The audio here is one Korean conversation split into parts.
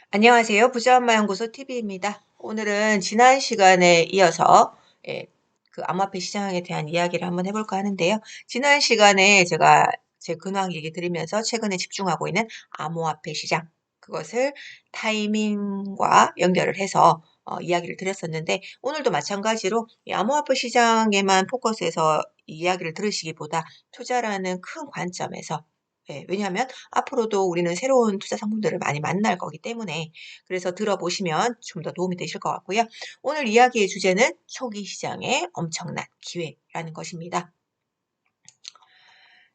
안녕하세요. 부자엄마연구소 TV입니다. 오늘은 지난 시간에 이어서 예, 그 암호화폐 시장에 대한 이야기를 한번 해볼까 하는데요. 지난 시간에 제가 제 근황 얘기 드리면서 최근에 집중하고 있는 암호화폐 시장, 그것을 타이밍과 연결을 해서 이야기를 드렸었는데, 오늘도 마찬가지로 이 암호화폐 시장에만 포커스해서 이 이야기를 들으시기보다 투자라는 큰 관점에서, 왜냐하면 앞으로도 우리는 새로운 투자 상품들을 많이 만날 거기 때문에, 그래서 들어보시면 좀 더 도움이 되실 것 같고요. 오늘 이야기의 주제는 초기 시장의 엄청난 기회라는 것입니다.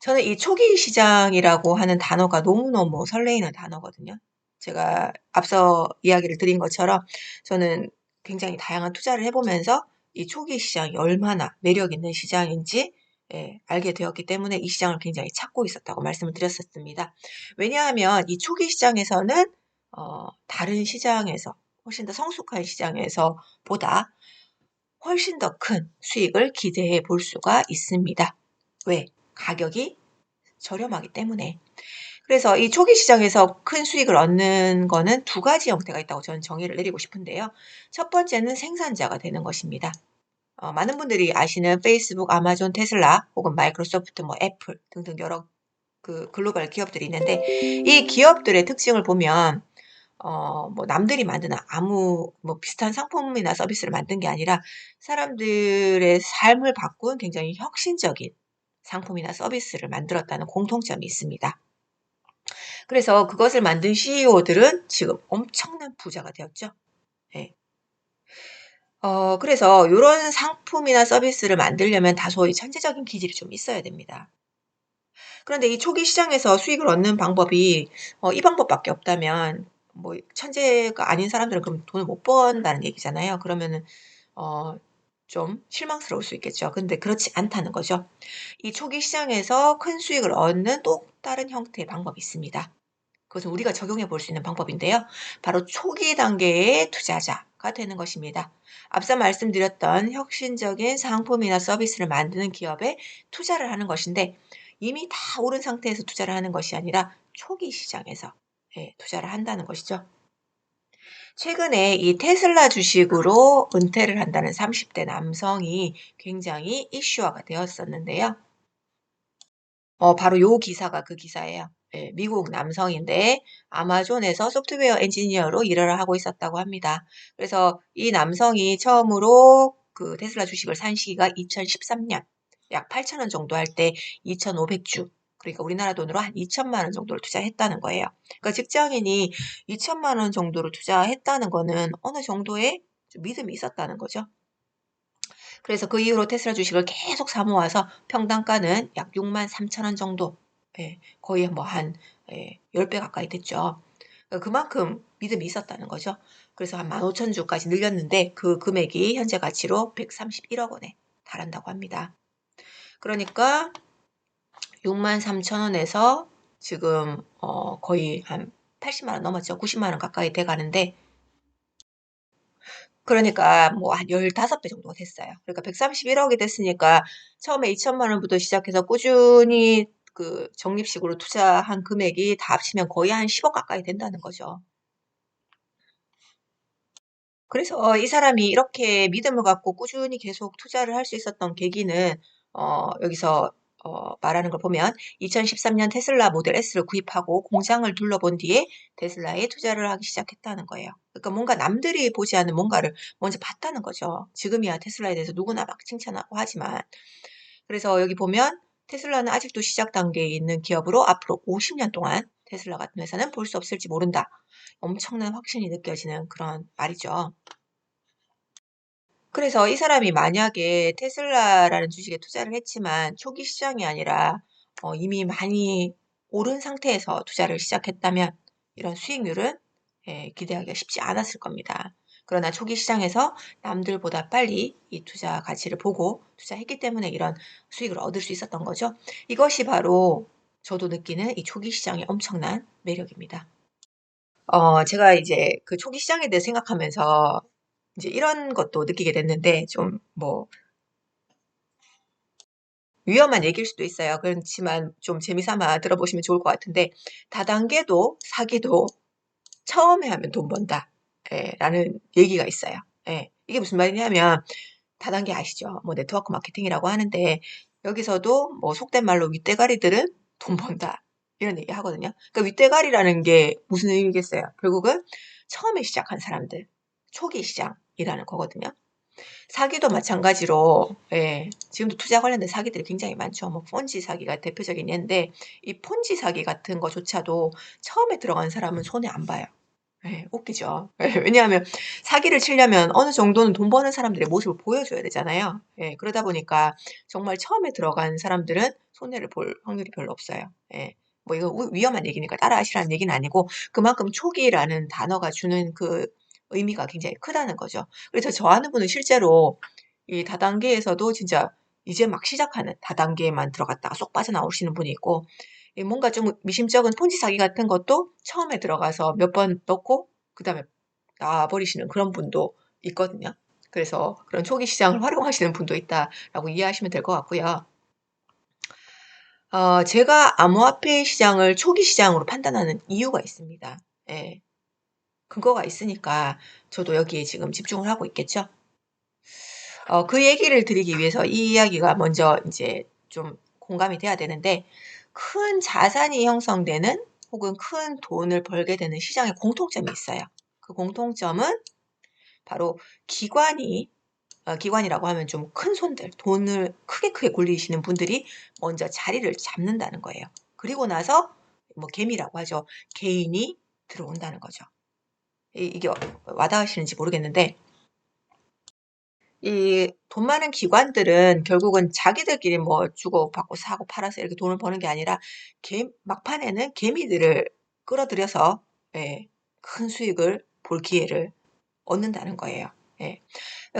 저는 이 초기 시장이라고 하는 단어가 너무너무 설레이는 단어거든요. 제가 앞서 이야기를 드린 것처럼 저는 굉장히 다양한 투자를 해보면서 이 초기 시장이 얼마나 매력 있는 시장인지 알게 되었기 때문에 이 시장을 굉장히 찾고 있었다고 말씀을 드렸었습니다. 왜냐하면 이 초기 시장에서는 다른 시장에서, 훨씬 더 성숙한 시장에서 보다 훨씬 더 큰 수익을 기대해 볼 수가 있습니다. 왜? 가격이 저렴하기 때문에. 그래서 이 초기 시장에서 큰 수익을 얻는 거는 두 가지 형태가 있다고 저는 정의를 내리고 싶은데요. 첫 번째는 생산자가 되는 것입니다. 많은 분들이 아시는 페이스북, 아마존, 테슬라 혹은 마이크로소프트, 애플 등등 여러 그 글로벌 기업들이 있는데, 이 기업들의 특징을 보면 남들이 만드는 아무 비슷한 상품이나 서비스를 만든 게 아니라 사람들의 삶을 바꾼 굉장히 혁신적인 상품이나 서비스를 만들었다는 공통점이 있습니다. 그래서 그것을 만든 CEO들은 지금 엄청난 부자가 되었죠. 예. 그래서 요런 상품이나 서비스를 만들려면 다소 천재적인 기질이 좀 있어야 됩니다. 그런데 이 초기 시장에서 수익을 얻는 방법이 이 방법밖에 없다면, 천재가 아닌 사람들은 그럼 돈을 못 번다는 얘기잖아요. 그러면은 어 좀 실망스러울 수 있겠죠. 근데 그렇지 않다는 거죠. 이 초기 시장에서 큰 수익을 얻는 또 다른 형태의 방법이 있습니다. 그것은 우리가 적용해 볼 수 있는 방법인데요. 바로 초기 단계의 투자자가 되는 것입니다. 앞서 말씀드렸던 혁신적인 상품이나 서비스를 만드는 기업에 투자를 하는 것인데, 이미 다 오른 상태에서 투자를 하는 것이 아니라 초기 시장에서 투자를 한다는 것이죠. 최근에 이 테슬라 주식으로 은퇴를 한다는 30대 남성이 굉장히 이슈화가 되었었는데요. 바로 요 기사가 그 기사예요. 예, 미국 남성인데 아마존에서 소프트웨어 엔지니어로 일을 하고 있었다고 합니다. 그래서 이 남성이 처음으로 그 테슬라 주식을 산 시기가 2013년, 약 8천 원 정도 할 때 2,500주, 그러니까 우리나라 돈으로 한 2천만 원 정도를 투자했다는 거예요. 그러니까 직장인이 2천만 원 정도를 투자했다는 거는 어느 정도의 좀 믿음이 있었다는 거죠. 그래서 그 이후로 테슬라 주식을 계속 사 모아서 평당가는 약 6만 3천 원 정도, 거의 한 10배 가까이 됐죠. 그러니까 그만큼 믿음이 있었다는 거죠. 그래서 한 15,000주까지 늘렸는데 그 금액이 현재 가치로 131억 원에 달한다고 합니다. 그러니까 6만 3천 원에서 지금 거의 한 80만 원 넘었죠. 90만 원 가까이 돼 가는데, 그러니까 한 15배 정도가 됐어요. 그러니까 131억이 됐으니까 처음에 2천만 원부터 시작해서 꾸준히 그 적립식으로 투자한 금액이 다 합치면 거의 한 10억 가까이 된다는 거죠. 그래서 이 사람이 이렇게 믿음을 갖고 꾸준히 계속 투자를 할 수 있었던 계기는, 여기서 말하는 걸 보면 2013년 테슬라 모델 S를 구입하고 공장을 둘러본 뒤에 테슬라에 투자를 하기 시작했다는 거예요. 그러니까 뭔가 남들이 보지 않는 뭔가를 먼저 봤다는 거죠. 지금이야 테슬라에 대해서 누구나 막 칭찬하고 하지만. 그래서 여기 보면 테슬라는 아직도 시작 단계에 있는 기업으로 앞으로 50년 동안 테슬라 같은 회사는 볼 수 없을지 모른다. 엄청난 확신이 느껴지는 그런 말이죠. 그래서 이 사람이 만약에 테슬라라는 주식에 투자를 했지만 초기 시장이 아니라 이미 많이 오른 상태에서 투자를 시작했다면 이런 수익률은 기대하기가 쉽지 않았을 겁니다. 그러나 초기 시장에서 남들보다 빨리 이 투자 가치를 보고 투자했기 때문에 이런 수익을 얻을 수 있었던 거죠. 이것이 바로 저도 느끼는 이 초기 시장의 엄청난 매력입니다. 제가 이제 그 초기 시장에 대해 생각하면서 이제 이런 것도 느끼게 됐는데, 좀 위험한 얘기일 수도 있어요. 그렇지만 좀 재미삼아 들어보시면 좋을 것 같은데, 다단계도 사기도 처음에 하면 돈 번다. 예, 라는 얘기가 있어요. 예, 이게 무슨 말이냐면 다단계 아시죠? 뭐 네트워크 마케팅이라고 하는데 여기서도 뭐 속된 말로 윗대가리들은 돈 번다. 이런 얘기 하거든요. 그러니까 윗대가리라는 게 무슨 의미겠어요? 결국은 처음에 시작한 사람들, 초기 시장이라는 거거든요. 사기도 마찬가지로, 예, 지금도 투자 관련된 사기들이 굉장히 많죠. 뭐 폰지 사기가 대표적인 예인데 이 폰지 사기 같은 거조차도 처음에 들어간 사람은 손해 안 봐요. 예, 웃기죠. 예, 왜냐하면 사기를 치려면 어느 정도는 돈 버는 사람들의 모습을 보여줘야 되잖아요. 예, 그러다 보니까 정말 처음에 들어간 사람들은 손해를 볼 확률이 별로 없어요. 예, 뭐 이거 위험한 얘기니까 따라하시라는 얘기는 아니고 그만큼 초기라는 단어가 주는 그 의미가 굉장히 크다는 거죠. 그래서 저 아는 분은 실제로 이 다단계에서도 진짜 이제 막 시작하는 다단계에만 들어갔다가 쏙 빠져나오시는 분이 있고 뭔가 좀 미심쩍은 폰지 사기 같은 것도 처음에 들어가서 몇 번 넣고 그다음에 나와버리시는 그런 분도 있거든요. 그래서 그런 초기 시장을 활용하시는 분도 있다라고 이해하시면 될 것 같고요. 제가 암호화폐 시장을 초기 시장으로 판단하는 이유가 있습니다. 예, 근거가 있으니까 저도 여기에 지금 집중을 하고 있겠죠. 그 얘기를 드리기 위해서 이 이야기가 먼저 이제 좀 공감이 돼야 되는데 큰 자산이 형성되는 혹은 큰 돈을 벌게 되는 시장에 공통점이 있어요. 그 공통점은 바로 기관이라고 하면 좀 큰 손들, 돈을 크게 굴리시는 분들이 먼저 자리를 잡는다는 거예요. 그리고 나서 뭐 개미라고 하죠. 개인이 들어온다는 거죠. 이게 와닿으시는지 모르겠는데 이 돈 많은 기관들은 결국은 자기들끼리 뭐 주고받고 사고 팔아서 이렇게 돈을 버는 게 아니라 막판에는 개미들을 끌어들여서 예, 큰 수익을 볼 기회를 얻는다는 거예요. 예.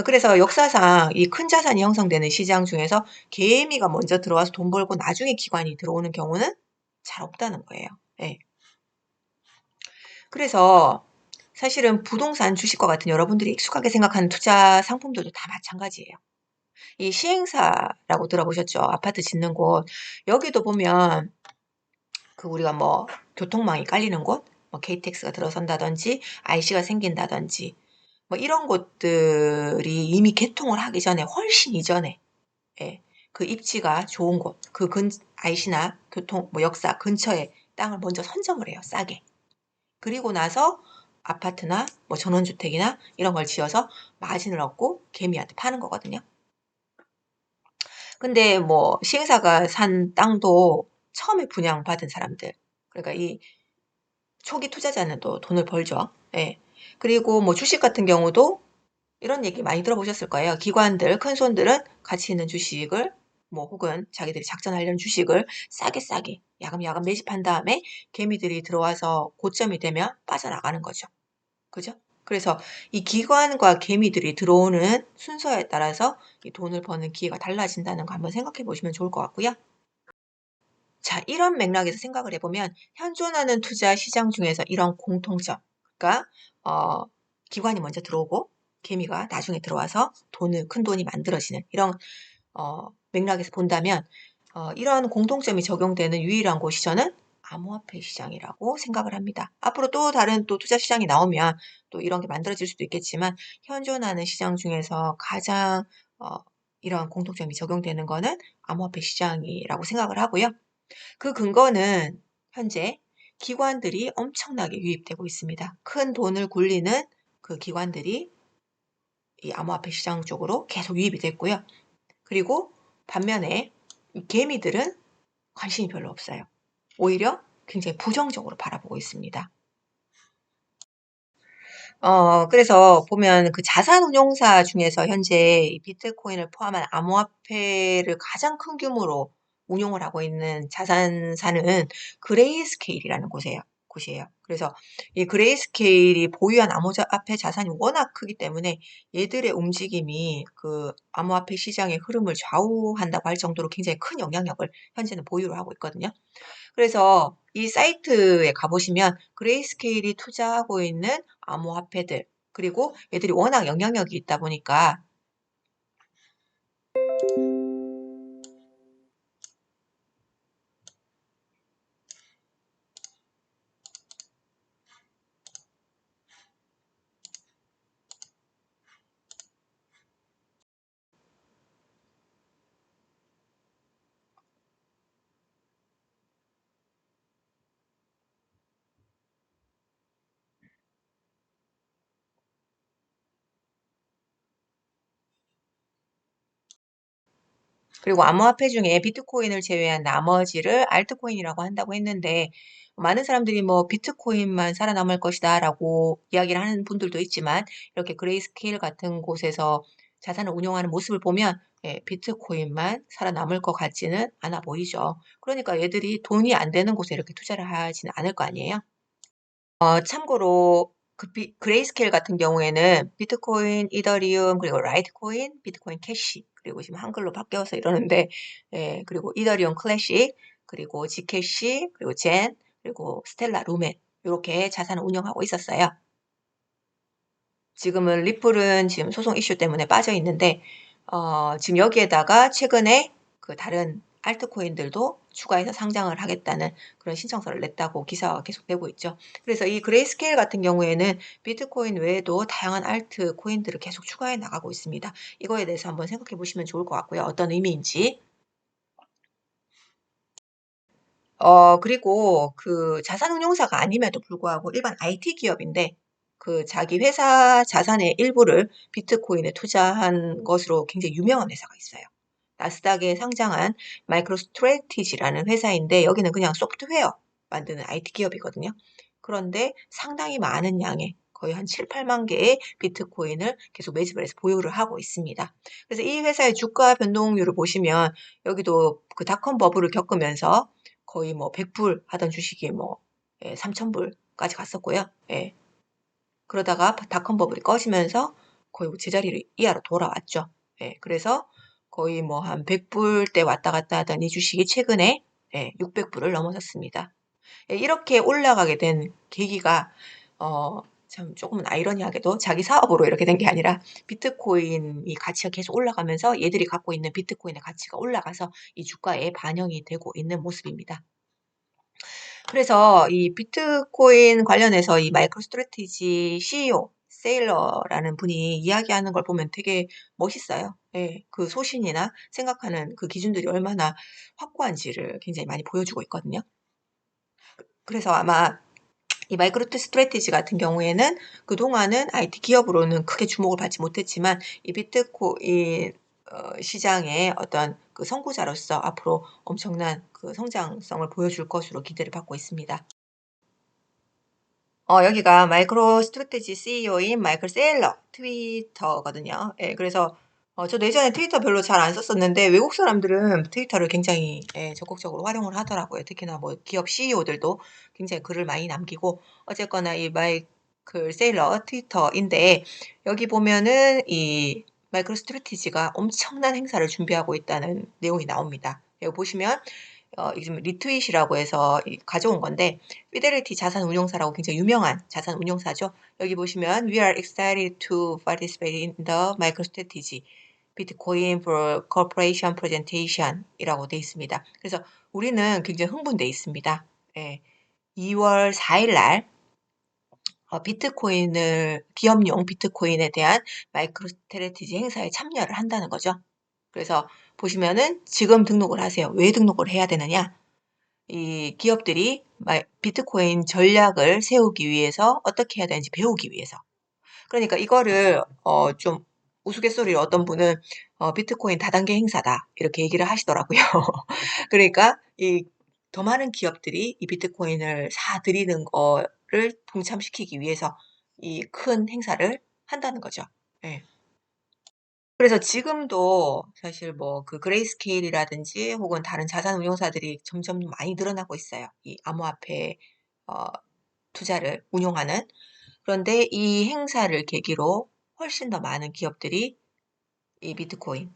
그래서 역사상 이 큰 자산이 형성되는 시장 중에서 개미가 먼저 들어와서 돈 벌고 나중에 기관이 들어오는 경우는 잘 없다는 거예요. 예. 그래서 사실은 부동산 주식과 같은 여러분들이 익숙하게 생각하는 투자 상품들도 다 마찬가지예요. 이 시행사라고 들어보셨죠? 아파트 짓는 곳. 여기도 보면 그 우리가 뭐 교통망이 깔리는 곳, 뭐 KTX가 들어선다든지 IC가 생긴다든지 뭐 이런 곳들이 이미 개통을 하기 전에 훨씬 이전에 예, 그 입지가 좋은 곳, 그 IC나 교통 뭐 역사 근처에 땅을 먼저 선점을 해요. 싸게. 그리고 나서 아파트나 뭐 전원주택이나 이런 걸 지어서 마진을 얻고 개미한테 파는 거거든요. 근데 뭐 시행사가 산 땅도 처음에 분양받은 사람들. 그러니까 이 초기 투자자는 또 돈을 벌죠. 예. 그리고 뭐 주식 같은 경우도 이런 얘기 많이 들어보셨을 거예요. 기관들, 큰 손들은 가치 있는 주식을 뭐 혹은 자기들이 작전하려는 주식을 싸게 야금야금 매집한 다음에 개미들이 들어와서 고점이 되면 빠져나가는 거죠. 그죠? 그래서 이 기관과 개미들이 들어오는 순서에 따라서 이 돈을 버는 기회가 달라진다는 거 한번 생각해 보시면 좋을 것 같고요. 자, 이런 맥락에서 생각을 해보면 현존하는 투자 시장 중에서 이런 공통점, 그러니까 기관이 먼저 들어오고 개미가 나중에 들어와서 큰 돈이 만들어지는 이런 맥락에서 본다면 이러한 공통점이 적용되는 유일한 곳이 저는 암호화폐 시장이라고 생각을 합니다. 앞으로 또 다른 또 투자 시장이 나오면 또 이런 게 만들어질 수도 있겠지만 현존하는 시장 중에서 가장 이러한 공통점이 적용되는 거는 암호화폐 시장이라고 생각을 하고요. 그 근거는 현재 기관들이 엄청나게 유입되고 있습니다. 큰 돈을 굴리는 그 기관들이 이 암호화폐 시장 쪽으로 계속 유입이 됐고요. 그리고 반면에 이 개미들은 관심이 별로 없어요. 오히려 굉장히 부정적으로 바라보고 있습니다. 그래서 보면 그 자산운용사 중에서 현재 이 비트코인을 포함한 암호화폐를 가장 큰 규모로 운용을 하고 있는 자산사는 그레이스케일이라는 곳이에요. 그래서 이 그레이스케일이 보유한 암호화폐 자산이 워낙 크기 때문에 얘들의 움직임이 그 암호화폐 시장의 흐름을 좌우한다고 할 정도로 굉장히 큰 영향력을 현재는 보유를 하고 있거든요. 그래서 이 사이트에 가보시면 그레이스케일이 투자하고 있는 암호화폐들 그리고 얘들이 워낙 영향력이 있다 보니까 그리고 암호화폐 중에 비트코인을 제외한 나머지를 알트코인이라고 한다고 했는데 많은 사람들이 뭐 비트코인만 살아남을 것이다라고 이야기를 하는 분들도 있지만 이렇게 그레이스케일 같은 곳에서 자산을 운용하는 모습을 보면 비트코인만 살아남을 것 같지는 않아 보이죠. 그러니까 얘들이 돈이 안 되는 곳에 이렇게 투자를 하지는 않을 거 아니에요. 참고로 그레이스케일 같은 경우에는 비트코인, 이더리움, 그리고 라이트코인, 비트코인 캐시, 그리고 지금 한글로 바뀌어서 이러는데, 그리고 이더리움 클래식, 그리고 지캐시, 그리고 젠, 그리고 스텔라 루멘, 이렇게 자산을 운영하고 있었어요. 지금은 리플은 지금 소송 이슈 때문에 빠져 있는데, 지금 여기에다가 최근에 그 다른 알트코인들도 추가해서 상장을 하겠다는 그런 신청서를 냈다고 기사가 계속되고 있죠. 그래서 이 그레이스케일 같은 경우에는 비트코인 외에도 다양한 알트코인들을 계속 추가해 나가고 있습니다. 이거에 대해서 한번 생각해 보시면 좋을 것 같고요. 어떤 의미인지. 그리고 그 자산운용사가 아님에도 불구하고 일반 IT 기업인데 그 자기 회사 자산의 일부를 비트코인에 투자한 것으로 굉장히 유명한 회사가 있어요. 나스닥에 상장한 마이크로스트래티지라는 회사인데 여기는 그냥 소프트웨어 만드는 IT 기업이거든요. 그런데 상당히 많은 양의 거의 한 7, 8만 개의 비트코인을 계속 매집을 해서 보유를 하고 있습니다. 그래서 이 회사의 주가 변동률을 보시면 여기도 그 닷컴 버블을 겪으면서 거의 뭐 100불 하던 주식이 뭐 3,000불까지 갔었고요. 예. 그러다가 닷컴 버블이 꺼지면서 거의 제자리를 이하로 돌아왔죠. 예. 그래서 거의 뭐 한 100불대 왔다 갔다 하던 이 주식이 최근에 600불을 넘어섰습니다. 예, 이렇게 올라가게 된 계기가 참 조금은 아이러니하게도 자기 사업으로 이렇게 된 게 아니라 비트코인이 가치가 계속 올라가면서 얘들이 갖고 있는 비트코인의 가치가 올라가서 이 주가에 반영이 되고 있는 모습입니다. 그래서 이 비트코인 관련해서 이 마이크로스트래티지 CEO 세일러라는 분이 이야기하는 걸 보면 되게 멋있어요. 예, 그 소신이나 생각하는 그 기준들이 얼마나 확고한지를 굉장히 많이 보여주고 있거든요. 그래서 아마 이 마이크로스트래티지 같은 경우에는 그동안은 IT 기업으로는 크게 주목을 받지 못했지만 이 비트코인 시장의 어떤 그 선구자로서 앞으로 엄청난 그 성장성을 보여줄 것으로 기대를 받고 있습니다. 여기가 마이크로스트래티지 CEO인 마이클 세일러 트위터거든요. 예, 그래서 저도 예전에 트위터 별로 잘 안 썼었는데 외국 사람들은 트위터를 굉장히 적극적으로 활용을 하더라고요. 특히나 뭐 기업 CEO들도 굉장히 글을 많이 남기고 어쨌거나 이 마이클 세일러 트위터인데 여기 보면은 이 마이크로스트래티지가 엄청난 행사를 준비하고 있다는 내용이 나옵니다. 여기 보시면 이게 지금 리트윗이라고 해서 가져온 건데 피델리티 자산운용사라고 굉장히 유명한 자산운용사죠. 여기 보시면 We are excited to participate in the MicroStrategy Bitcoin for Corporation Presentation 이라고 되어 있습니다. 그래서 우리는 굉장히 흥분되어 있습니다. 예, 2월 4일 날 비트코인을 기업용 비트코인에 대한 마이크로스트래티지 행사에 참여를 한다는 거죠. 그래서 보시면은 지금 등록을 하세요. 왜 등록을 해야 되느냐? 이 기업들이 비트코인 전략을 세우기 위해서 어떻게 해야 되는지 배우기 위해서. 그러니까 이거를 좀 우스갯소리로 어떤 분은 비트코인 다단계 행사다 이렇게 얘기를 하시더라고요. 그러니까 이 더 많은 기업들이 이 비트코인을 사들이는 거를 동참시키기 위해서 이 큰 행사를 한다는 거죠. 예. 그래서 지금도 사실 뭐 그 그레이스케일이라든지 혹은 다른 자산운용사들이 점점 많이 늘어나고 있어요. 이 암호화폐 어 투자를 운용하는. 그런데 이 행사를 계기로 훨씬 더 많은 기업들이 이 비트코인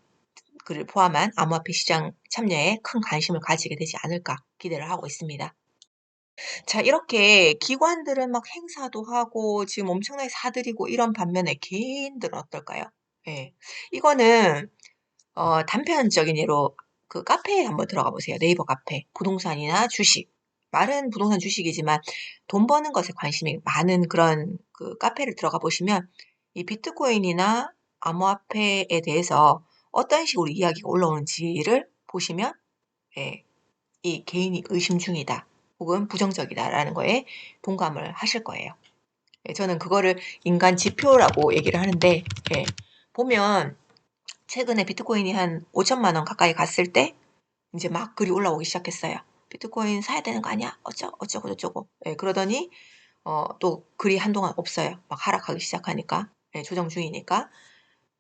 그를 포함한 암호화폐 시장 참여에 큰 관심을 가지게 되지 않을까 기대를 하고 있습니다. 자, 이렇게 기관들은 막 행사도 하고 지금 엄청나게 사들이고 이런 반면에 개인들은 어떨까요? 예. 이거는 단편적인 예로 그 카페에 한번 들어가 보세요. 네이버 카페. 부동산이나 주식. 말은 부동산 주식이지만 돈 버는 것에 관심이 많은 그런 그 카페를 들어가 보시면 이 비트코인이나 암호화폐에 대해서 어떤 식으로 이야기가 올라오는지를 보시면 예, 이 개인이 의심 중이다. 혹은 부정적이다라는 거에 동감을 하실 거예요. 예, 저는 그거를 인간 지표라고 얘기를 하는데 예, 보면 최근에 비트코인이 한 5천만 원 가까이 갔을 때 이제 막 글이 올라오기 시작했어요. "비트코인 사야 되는 거 아니야? 어쩌고 저쩌고." 예, 그러더니 또 글이 한동안 없어요. 막 하락하기 시작하니까. 예, 조정 중이니까.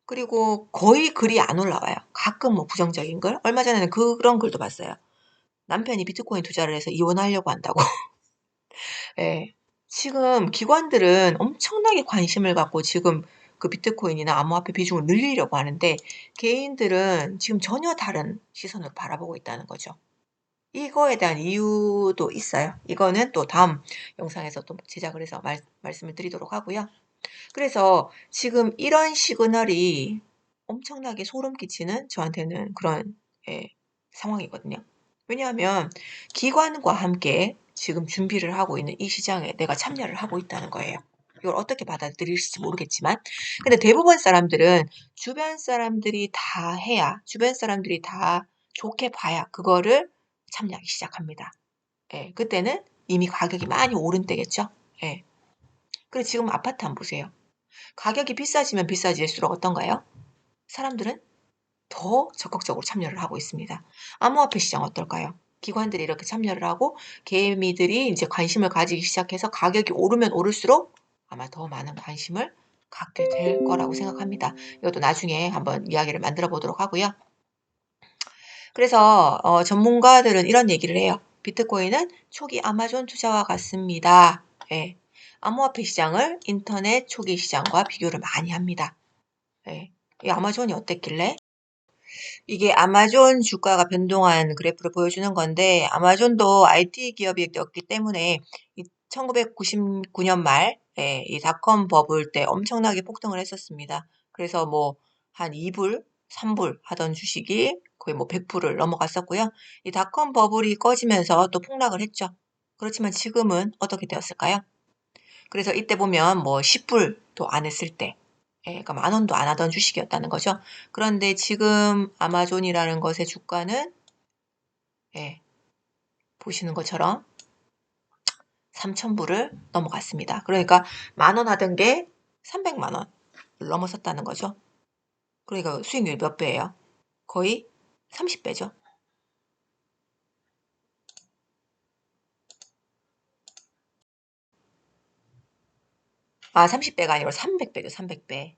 그리고 거의 글이 안 올라와요. 가끔 뭐 부정적인 글. 얼마 전에는 그런 글도 봤어요. 남편이 비트코인 투자를 해서 이혼하려고 한다고. 예. 지금 기관들은 엄청나게 관심을 갖고 지금 그 비트코인이나 암호화폐 비중을 늘리려고 하는데 개인들은 지금 전혀 다른 시선으로 바라보고 있다는 거죠. 이거에 대한 이유도 있어요. 이거는 또 다음 영상에서 또 제작을 해서 말씀을 드리도록 하고요. 그래서 지금 이런 시그널이 엄청나게 소름 끼치는 저한테는 그런, 예, 상황이거든요. 왜냐하면 기관과 함께 지금 준비를 하고 있는 이 시장에 내가 참여를 하고 있다는 거예요. 이걸 어떻게 받아들일지 모르겠지만, 근데 대부분 사람들은 주변 사람들이 다 해야, 주변 사람들이 다 좋게 봐야 그거를 참여하기 시작합니다. 예, 그때는 이미 가격이 많이 오른 때겠죠. 예. 그리고 지금 아파트 한번 보세요. 가격이 비싸지면 비싸질수록 어떤가요? 사람들은 더 적극적으로 참여를 하고 있습니다. 암호화폐 시장 어떨까요? 기관들이 이렇게 참여를 하고 개미들이 이제 관심을 가지기 시작해서 가격이 오르면 오를수록 아마 더 많은 관심을 갖게 될 거라고 생각합니다. 이것도 나중에 한번 이야기를 만들어 보도록 하고요. 그래서 전문가들은 이런 얘기를 해요. 비트코인은 초기 아마존 투자와 같습니다. 예. 암호화폐 시장을 인터넷 초기 시장과 비교를 많이 합니다. 예. 이 아마존이 어땠길래? 이게 아마존 주가가 변동한 그래프를 보여주는 건데, 아마존도 IT 기업이었기 때문에 1999년 말, 예, 이 닷컴 버블 때 엄청나게 폭등을 했었습니다. 그래서 뭐 한 2불, 3불 하던 주식이 거의 뭐 100불을 넘어갔었고요. 이 닷컴 버블이 꺼지면서 또 폭락을 했죠. 그렇지만 지금은 어떻게 되었을까요? 그래서 이때 보면 뭐 10불도 안 했을 때, 예, 그러니까 만 원도 안 하던 주식이었다는 거죠. 그런데 지금 아마존이라는 것의 주가는, 예, 보시는 것처럼 3,000불을 넘어갔습니다. 그러니까 만 원 하던 게 300만 원을 넘어섰다는 거죠. 그러니까 수익률이 몇 배예요? 거의 30배죠. 아, 30배가 아니고 300배죠. 300배.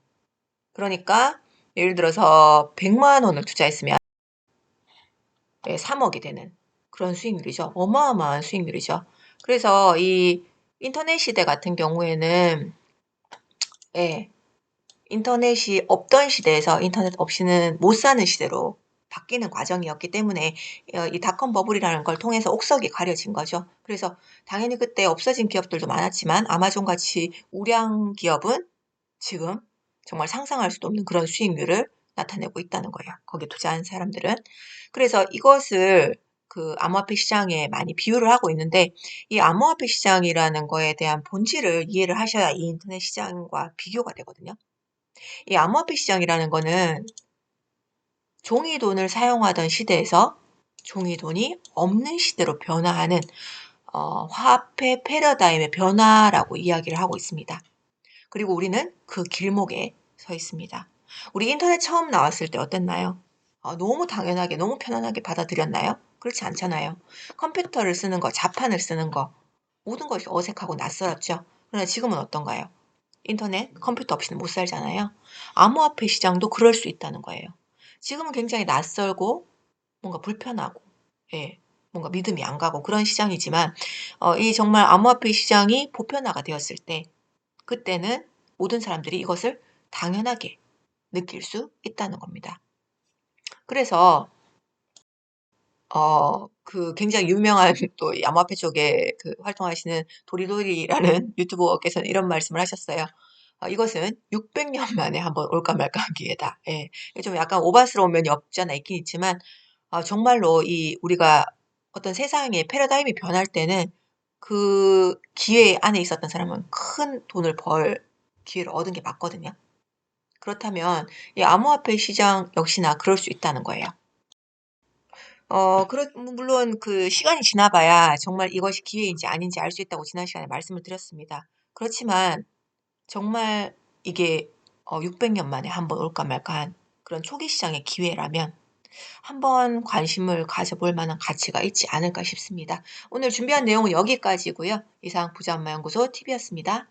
그러니까 예를 들어서 100만 원을 투자했으면, 예, 3억이 되는 그런 수익률이죠. 어마어마한 수익률이죠. 그래서 이 인터넷 시대 같은 경우에는, 예, 인터넷이 없던 시대에서 인터넷 없이는 못 사는 시대로 바뀌는 과정이었기 때문에 이 닷컴 버블이라는 걸 통해서 옥석이 가려진 거죠. 그래서 당연히 그때 없어진 기업들도 많았지만 아마존 같이 우량 기업은 지금 정말 상상할 수도 없는 그런 수익률을 나타내고 있다는 거예요. 거기에 투자한 사람들은. 그래서 이것을 그 암호화폐 시장에 많이 비유를 하고 있는데, 이 암호화폐 시장이라는 거에 대한 본질을 이해를 하셔야 이 인터넷 시장과 비교가 되거든요. 이 암호화폐 시장이라는 거는 종이돈을 사용하던 시대에서 종이돈이 없는 시대로 변화하는 화폐 패러다임의 변화라고 이야기를 하고 있습니다. 그리고 우리는 그 길목에 서 있습니다. 우리 인터넷 처음 나왔을 때 어땠나요? 너무 당연하게, 너무 편안하게 받아들였나요? 그렇지 않잖아요. 컴퓨터를 쓰는 거, 자판을 쓰는 거, 모든 것이 어색하고 낯설었죠. 그러나 지금은 어떤가요? 인터넷, 컴퓨터 없이는 못 살잖아요. 암호화폐 시장도 그럴 수 있다는 거예요. 지금은 굉장히 낯설고 뭔가 불편하고, 예, 뭔가 믿음이 안 가고 그런 시장이지만 이 정말 암호화폐 시장이 보편화가 되었을 때, 그때는 모든 사람들이 이것을 당연하게 느낄 수 있다는 겁니다. 그래서 그 굉장히 유명한 또 이 암호화폐 쪽에 그 활동하시는 도리도리라는 유튜버께서는 이런 말씀을 하셨어요. 이것은 600년 만에 한번 올까 말까한 기회다. 예. 좀 약간 오바스러운 면이 없지 않아 있긴 있지만, 정말로 이 우리가 어떤 세상의 패러다임이 변할 때는 그 기회 안에 있었던 사람은 큰 돈을 벌 기회를 얻은 게 맞거든요. 그렇다면 이 암호화폐 시장 역시나 그럴 수 있다는 거예요. 물론 그 시간이 지나봐야 정말 이것이 기회인지 아닌지 알 수 있다고 지난 시간에 말씀을 드렸습니다. 그렇지만 정말 이게 600년 만에 한번 올까 말까한 그런 그런 초기 시장의 기회라면 한번 관심을 가져볼 만한 가치가 있지 않을까 싶습니다. 오늘 준비한 내용은 여기까지고요. 이상 부자엄마연구소 TV였습니다.